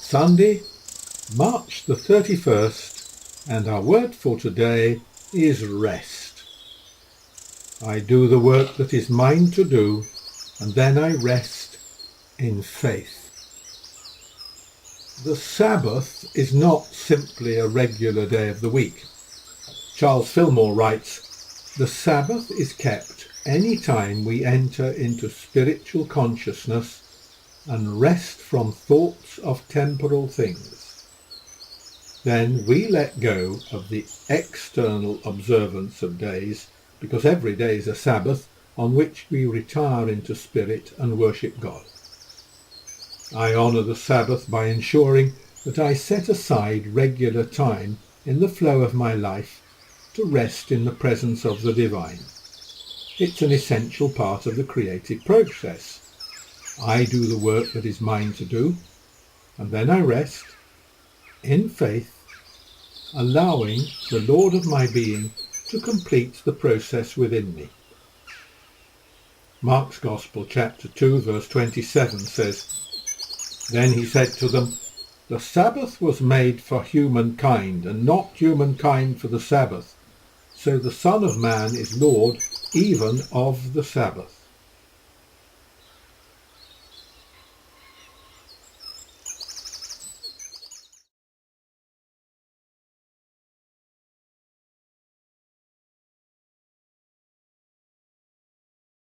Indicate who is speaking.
Speaker 1: Sunday, March the 31st, and our word for today is rest. I do the work that is mine to do, and then I rest in faith. The Sabbath is not simply a regular day of the week. Charles Fillmore writes, "The Sabbath is kept any time we enter into spiritual consciousness and rest from thoughts of temporal things. Then we let go of the external observance of days, because every day is a Sabbath on which we retire into spirit and worship God. I honour the Sabbath by ensuring that I set aside regular time in the flow of my life to rest in the presence of the divine. It's an essential part of the creative process. I do the work that is mine to do, and then I rest in faith, allowing the Lord of my being to complete the process within me." Mark's Gospel, chapter 2, verse 27 says, "Then he said to them, 'The Sabbath was made for humankind, and not humankind for the Sabbath. So the Son of Man is Lord even of the Sabbath.'"